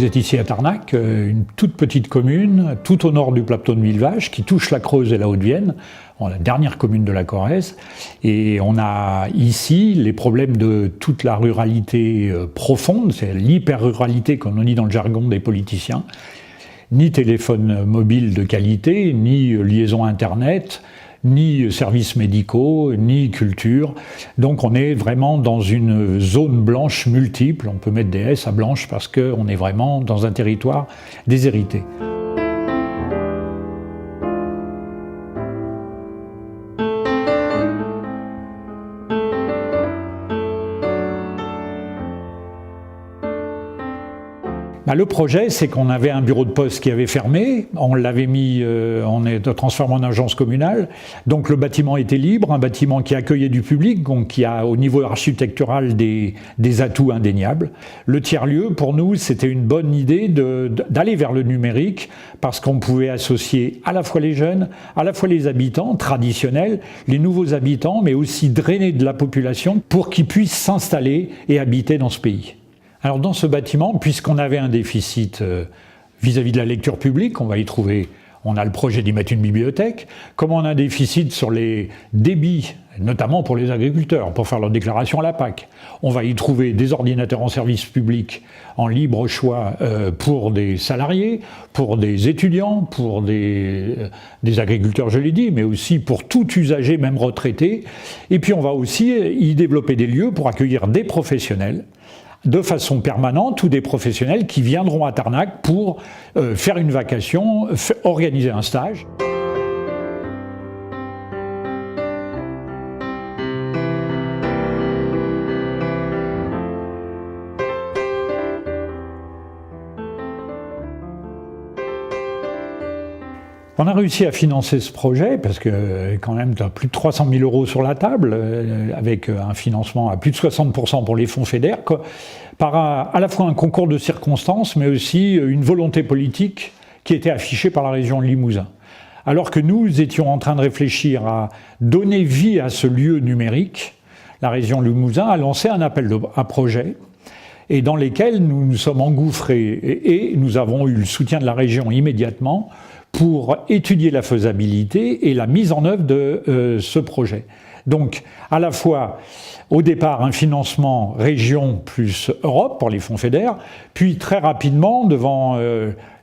Vous êtes ici à Tarnac, une toute petite commune, tout au nord du plateau de Millevaches, qui touche la Creuse et la Haute-Vienne, la dernière commune de la Corrèze. Et on a ici les problèmes de toute la ruralité profonde, c'est l'hyper-ruralité, comme on dit dans le jargon des politiciens. Ni téléphone mobile de qualité, ni liaison Internet, ni services médicaux, ni culture. Donc on est vraiment dans une zone blanche multiple. On peut mettre des S à blanche parce qu'on est vraiment dans un territoire déshérité. Le projet, c'est qu'on avait un bureau de poste qui avait fermé, on l'avait mis, on est transformé en agence communale, donc le bâtiment était libre, un bâtiment qui accueillait du public, donc qui a au niveau architectural des atouts indéniables. Le tiers-lieu, pour nous, c'était une bonne idée d'aller vers le numérique, parce qu'on pouvait associer à la fois les jeunes, à la fois les habitants traditionnels, les nouveaux habitants, mais aussi drainer de la population pour qu'ils puissent s'installer et habiter dans ce pays. Alors dans ce bâtiment, puisqu'on avait un déficit vis-à-vis de la lecture publique, on va y trouver, on a le projet d'y mettre une bibliothèque, comme on a un déficit sur les débits, notamment pour les agriculteurs, pour faire leur déclaration à la PAC, on va y trouver des ordinateurs en service public en libre choix pour des salariés, pour des étudiants, pour des agriculteurs, je l'ai dit, mais aussi pour tout usager, même retraité. Et puis on va aussi y développer des lieux pour accueillir des professionnels, de façon permanente, ou des professionnels qui viendront à Tarnac pour faire une vacation, organiser un stage. On a réussi à financer ce projet parce que quand même tu as plus de 300 000 € sur la table avec un financement à plus de 60% pour les fonds FEDER par à la fois un concours de circonstances mais aussi une volonté politique qui était affichée par la région Limousin. Alors que nous étions en train de réfléchir à donner vie à ce lieu numérique, la région Limousin a lancé un appel à projet et dans lesquels nous nous sommes engouffrés et nous avons eu le soutien de la région immédiatement pour étudier la faisabilité et la mise en œuvre de ce projet. Donc, à la fois, au départ, un financement région plus Europe pour les fonds FEDER, puis très rapidement, devant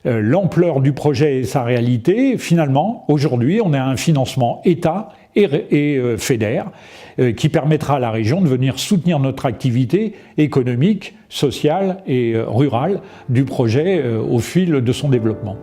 l'ampleur du projet et sa réalité, finalement, aujourd'hui, on a un financement État et FEDER qui permettra à la région de venir soutenir notre activité économique, sociale et rurale du projet au fil de son développement.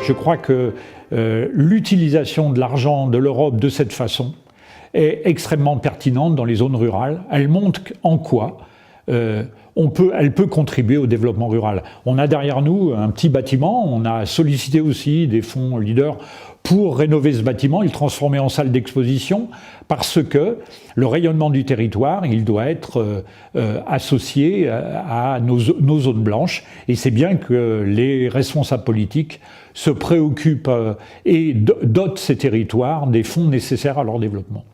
Je crois que l'utilisation de l'argent de l'Europe de cette façon est extrêmement pertinente dans les zones rurales. Elle montre en quoi elle peut contribuer au développement rural. On a derrière nous un petit bâtiment, on a sollicité aussi des fonds leaders pour rénover ce bâtiment, le transformer en salle d'exposition, parce que le rayonnement du territoire, il doit être associé à nos zones blanches, et c'est bien que les responsables politiques se préoccupent et dotent ces territoires des fonds nécessaires à leur développement.